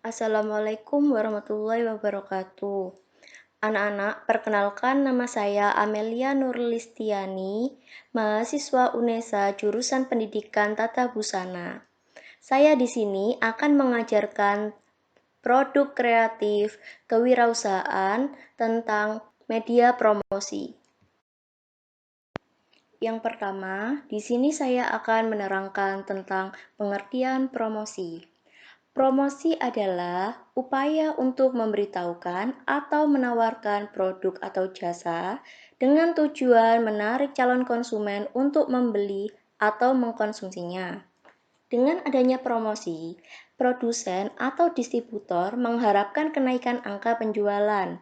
Assalamualaikum warahmatullahi wabarakatuh. Anak-anak, perkenalkan nama saya Amelia Nurlistiani, mahasiswa UNESA jurusan Pendidikan Tata Busana. Saya di sini akan mengajarkan produk kreatif kewirausahaan tentang media promosi. Yang pertama, di sini saya akan menerangkan tentang pengertian promosi. Promosi adalah upaya untuk memberitahukan atau menawarkan produk atau jasa dengan tujuan menarik calon konsumen untuk membeli atau mengkonsumsinya. Dengan adanya promosi, produsen atau distributor mengharapkan kenaikan angka penjualan.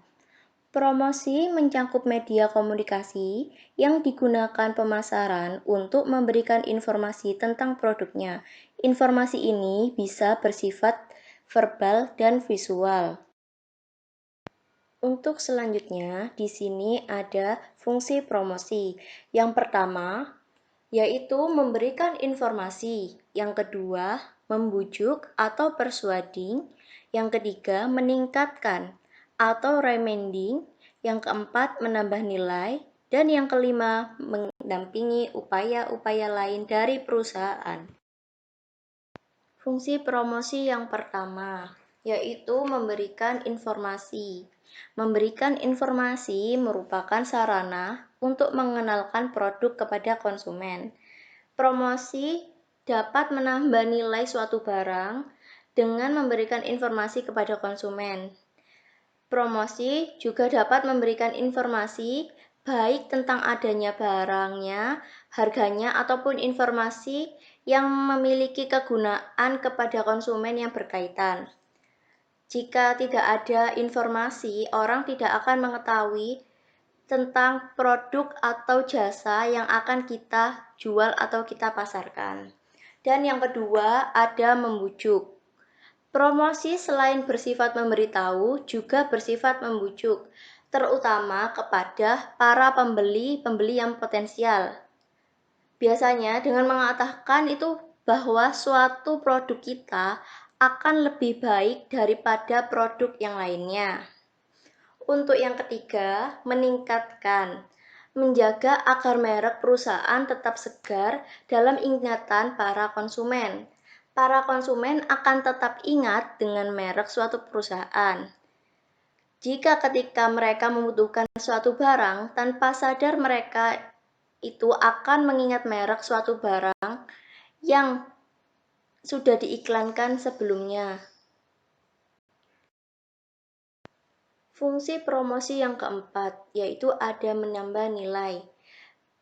Promosi mencakup media komunikasi yang digunakan pemasaran untuk memberikan informasi tentang produknya. Informasi ini bisa bersifat verbal dan visual. Untuk selanjutnya, di sini ada fungsi promosi. Yang pertama, yaitu memberikan informasi. Yang kedua, membujuk atau persuading. Yang ketiga, meningkatkan atau reminding. Yang keempat, menambah nilai. Dan yang kelima, mendampingi upaya-upaya lain dari perusahaan. Fungsi promosi yang pertama, yaitu memberikan informasi. Memberikan informasi merupakan sarana untuk mengenalkan produk kepada konsumen. Promosi dapat menambah nilai suatu barang dengan memberikan informasi kepada konsumen. Promosi juga dapat memberikan informasi baik tentang adanya barangnya, harganya, ataupun informasi yang memiliki kegunaan kepada konsumen yang berkaitan. Jika tidak ada informasi, orang tidak akan mengetahui tentang produk atau jasa yang akan kita jual atau kita pasarkan. Dan yang kedua, ada membujuk. Promosi selain bersifat memberitahu, juga bersifat membujuk, terutama kepada para pembeli yang potensial. Biasanya dengan mengatakan itu bahwa suatu produk kita akan lebih baik daripada produk yang lainnya. Untuk yang ketiga, meningkatkan. Menjaga agar merek perusahaan tetap segar dalam ingatan para konsumen. Para konsumen akan tetap ingat dengan merek suatu perusahaan. Jika ketika mereka membutuhkan suatu barang, tanpa sadar mereka itu akan mengingat merek suatu barang yang sudah diiklankan sebelumnya. Fungsi promosi yang keempat, yaitu ada menambah nilai.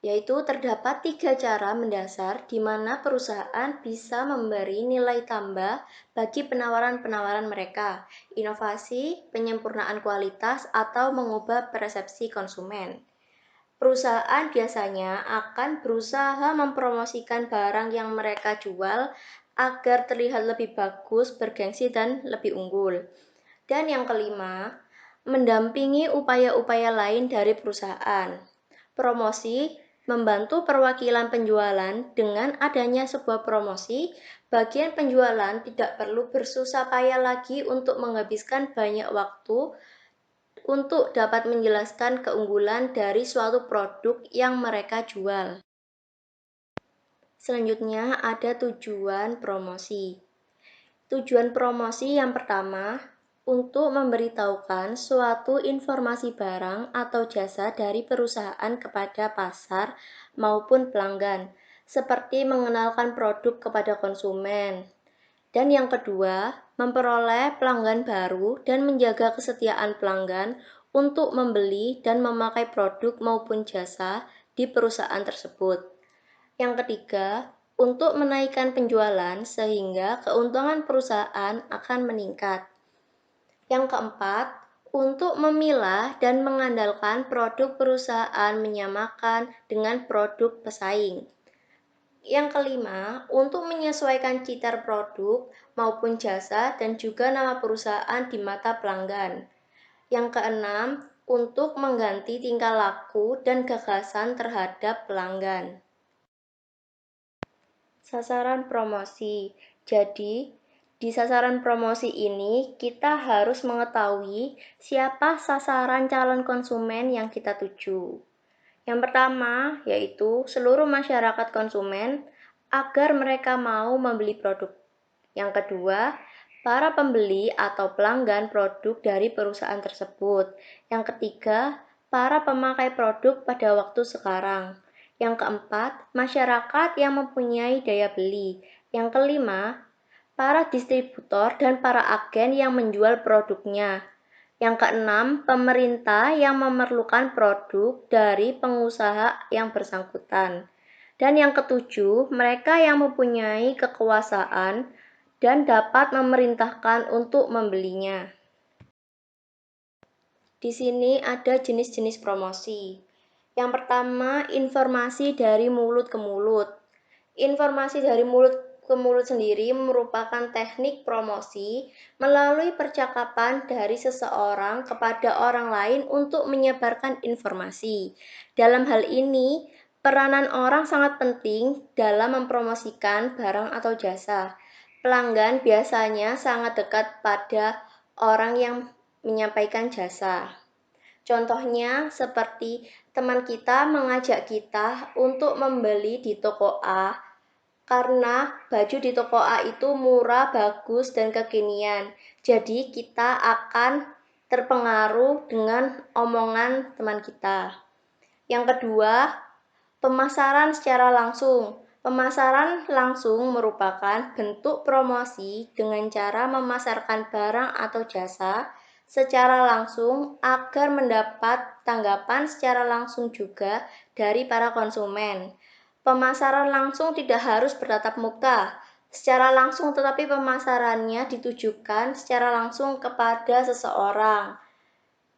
Yaitu terdapat 3 cara mendasar di mana perusahaan bisa memberi nilai tambah bagi penawaran-penawaran mereka, inovasi, penyempurnaan kualitas, atau mengubah persepsi konsumen. Perusahaan biasanya akan berusaha mempromosikan barang yang mereka jual agar terlihat lebih bagus, bergengsi, dan lebih unggul. Dan yang kelima, mendampingi upaya-upaya lain dari perusahaan. Promosi membantu perwakilan penjualan. Dengan adanya sebuah promosi, bagian penjualan tidak perlu bersusah payah lagi untuk menghabiskan banyak waktu untuk dapat menjelaskan keunggulan dari suatu produk yang mereka jual. Selanjutnya ada tujuan promosi. Tujuan promosi yang pertama, untuk memberitahukan suatu informasi barang atau jasa dari perusahaan kepada pasar maupun pelanggan, seperti mengenalkan produk kepada konsumen. Dan yang kedua, memperoleh pelanggan baru dan menjaga kesetiaan pelanggan untuk membeli dan memakai produk maupun jasa di perusahaan tersebut. Yang ketiga, untuk menaikkan penjualan sehingga keuntungan perusahaan akan meningkat. Yang keempat, untuk memilah dan mengandalkan produk perusahaan menyamakan dengan produk pesaing. Yang kelima, untuk menyesuaikan citra produk maupun jasa dan juga nama perusahaan di mata pelanggan. Yang keenam, untuk mengganti tingkah laku dan gagasan terhadap pelanggan. Sasaran promosi. Jadi, Di sasaran promosi ini, kita harus mengetahui siapa sasaran calon konsumen yang kita tuju. Yang pertama, yaitu seluruh masyarakat konsumen agar mereka mau membeli produk. Yang kedua, para pembeli atau pelanggan produk dari perusahaan tersebut. Yang ketiga, para pemakai produk pada waktu sekarang. Yang keempat, masyarakat yang mempunyai daya beli. Yang kelima, para distributor dan para agen yang menjual produknya. Yang keenam, pemerintah yang memerlukan produk dari pengusaha yang bersangkutan. Dan yang ketujuh, mereka yang mempunyai kekuasaan dan dapat memerintahkan untuk membelinya. Di sini ada jenis-jenis promosi. Yang pertama, informasi dari mulut ke mulut. Informasi dari mulut ke mulut sendiri merupakan teknik promosi melalui percakapan dari seseorang kepada orang lain untuk menyebarkan informasi. Dalam hal ini, peranan orang sangat penting dalam mempromosikan barang atau jasa. Pelanggan biasanya sangat dekat pada orang yang menyampaikan jasa. Contohnya seperti teman kita mengajak kita untuk membeli di toko A karena baju di toko A itu murah, bagus, dan kekinian. Jadi kita akan terpengaruh dengan omongan teman kita. Yang kedua, pemasaran secara langsung. Pemasaran langsung merupakan bentuk promosi dengan cara memasarkan barang atau jasa secara langsung agar mendapat tanggapan secara langsung juga dari para konsumen. Pemasaran langsung tidak harus bertatap muka secara langsung, tetapi pemasarannya ditujukan secara langsung kepada seseorang.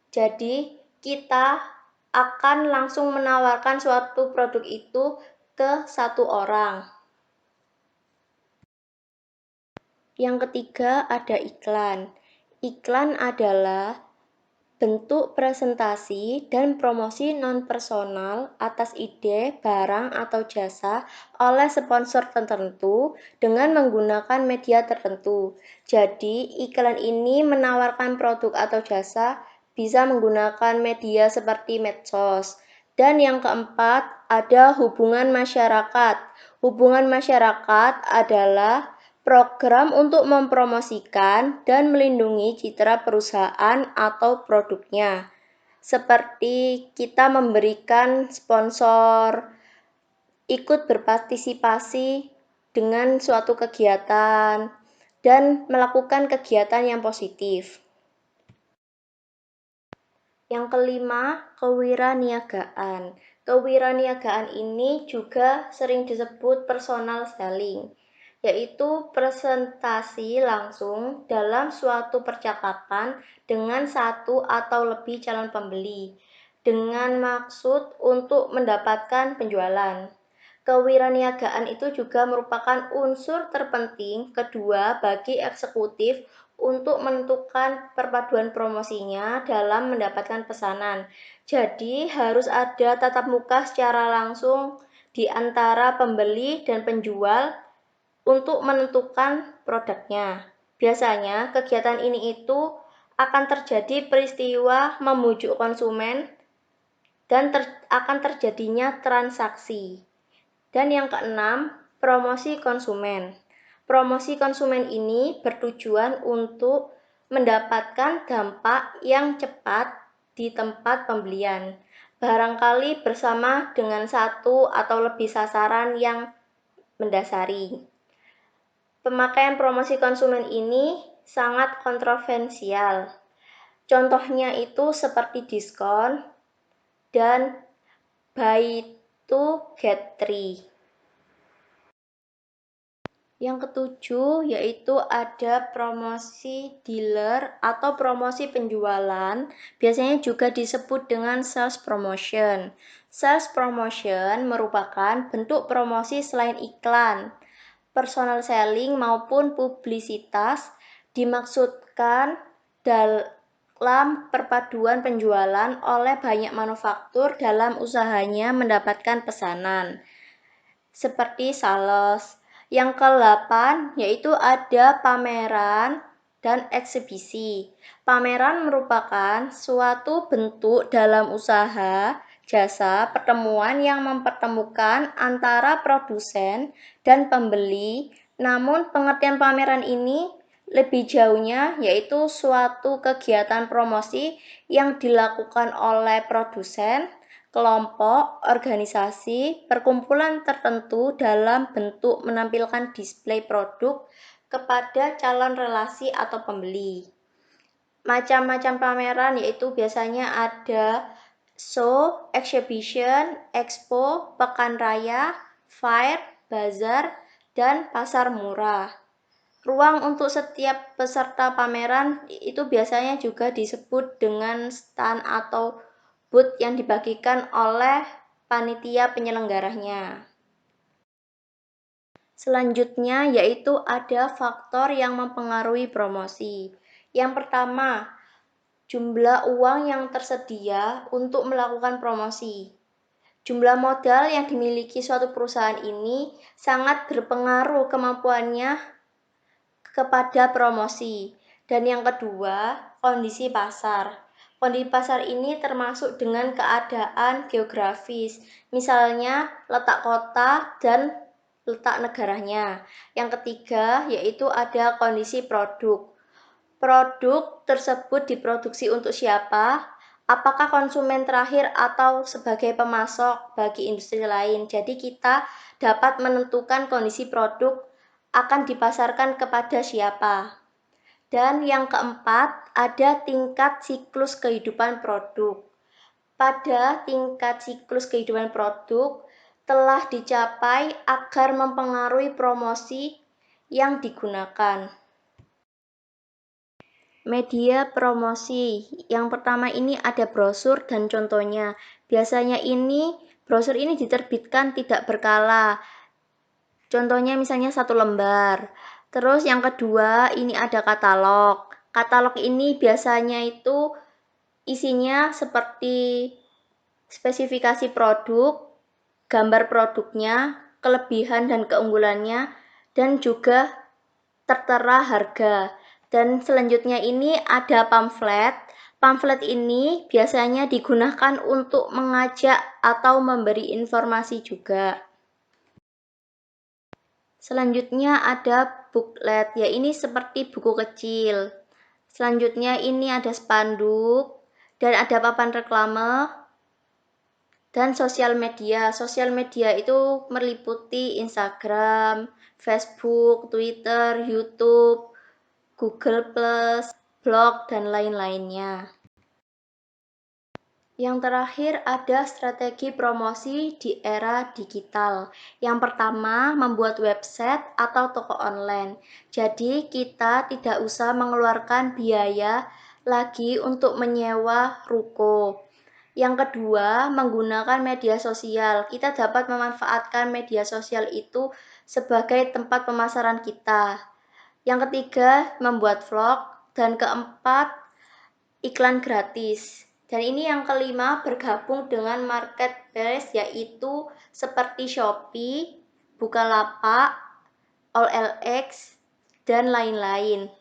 Jadi, kita akan langsung menawarkan suatu produk itu ke satu orang. Yang ketiga ada iklan. Iklan adalah bentuk presentasi dan promosi non-personal atas ide, barang, atau jasa oleh sponsor tertentu dengan menggunakan media tertentu. Jadi, iklan ini menawarkan produk atau jasa bisa menggunakan media seperti medsos. Dan yang keempat, ada hubungan masyarakat. Hubungan masyarakat adalah program untuk mempromosikan dan melindungi citra perusahaan atau produknya. Seperti kita memberikan sponsor, ikut berpartisipasi dengan suatu kegiatan, dan melakukan kegiatan yang positif. Yang kelima, kewiraniagaan. Kewiraniagaan ini juga sering disebut personal selling, yaitu presentasi langsung dalam suatu percakapan dengan satu atau lebih calon pembeli, dengan maksud untuk mendapatkan penjualan. Kewiraniagaan itu juga merupakan unsur terpenting kedua bagi eksekutif untuk menentukan perpaduan promosinya dalam mendapatkan pesanan. Jadi harus ada tatap muka secara langsung di antara pembeli dan penjual untuk menentukan produknya. Biasanya kegiatan ini itu akan terjadi peristiwa membujuk konsumen dan akan terjadinya transaksi. Dan yang keenam, promosi konsumen. Promosi konsumen ini bertujuan untuk mendapatkan dampak yang cepat di tempat pembelian, barangkali bersama dengan satu atau lebih sasaran yang mendasari. Pemakaian promosi konsumen ini sangat kontroversial. Contohnya itu seperti diskon dan buy to get 3. Yang ketujuh yaitu ada promosi dealer atau promosi penjualan, biasanya juga disebut dengan sales promotion. Sales promotion merupakan bentuk promosi selain iklan, personal selling maupun publisitas, dimaksudkan dalam perpaduan penjualan oleh banyak manufaktur dalam usahanya mendapatkan pesanan. Seperti sales, Yang ke-8 yaitu ada pameran dan eksibisi. Pameran merupakan suatu bentuk dalam usaha jasa pertemuan yang mempertemukan antara produsen dan pembeli. Namun pengertian pameran ini lebih jauhnya yaitu suatu kegiatan promosi yang dilakukan oleh produsen, kelompok, organisasi, perkumpulan tertentu dalam bentuk menampilkan display produk kepada calon relasi atau pembeli. Macam-macam pameran yaitu biasanya ada show, exhibition, expo, pekan raya, fair, bazar, dan pasar murah. Ruang untuk setiap peserta pameran itu biasanya juga disebut dengan stand atau booth yang dibagikan oleh panitia penyelenggaranya. Selanjutnya yaitu ada faktor yang mempengaruhi promosi. Yang pertama, jumlah uang yang tersedia untuk melakukan promosi. Jumlah modal yang dimiliki suatu perusahaan ini sangat berpengaruh kemampuannya kepada promosi. Dan yang kedua, kondisi pasar. Kondisi pasar ini termasuk dengan keadaan geografis, misalnya letak kota dan letak negaranya. Yang ketiga, yaitu ada kondisi produk. Produk tersebut diproduksi untuk siapa? Apakah konsumen terakhir atau sebagai pemasok bagi industri lain? Jadi kita dapat menentukan kondisi produk akan dipasarkan kepada siapa. Dan yang keempat, ada tingkat siklus kehidupan produk. Pada tingkat siklus kehidupan produk telah dicapai agar mempengaruhi promosi yang digunakan. Media promosi. Yang pertama ini ada brosur dan contohnya. Biasanya brosur ini diterbitkan tidak berkala. Contohnya misalnya 1 lembar. Terus yang kedua ini ada katalog. Katalog ini biasanya itu isinya seperti spesifikasi produk, gambar produknya, kelebihan dan keunggulannya, dan juga tertera harga. Dan selanjutnya ini ada pamflet. Pamflet ini biasanya digunakan untuk mengajak atau memberi informasi juga. Selanjutnya ada booklet, ya ini seperti buku kecil. Selanjutnya ini ada spanduk, dan ada papan reklame, dan sosial media. Sosial media itu meliputi Instagram, Facebook, Twitter, YouTube, Google+, blog, dan lain-lainnya. Yang terakhir ada strategi promosi di era digital. Yang pertama, membuat website atau toko online. Jadi kita tidak usah mengeluarkan biaya lagi untuk menyewa ruko. Yang kedua, menggunakan media sosial. Kita dapat memanfaatkan media sosial itu sebagai tempat pemasaran kita. Yang ketiga, membuat vlog. Dan keempat, iklan gratis. Dan ini yang kelima bergabung dengan marketplace yaitu seperti Shopee, Bukalapak, OLX, dan lain-lain.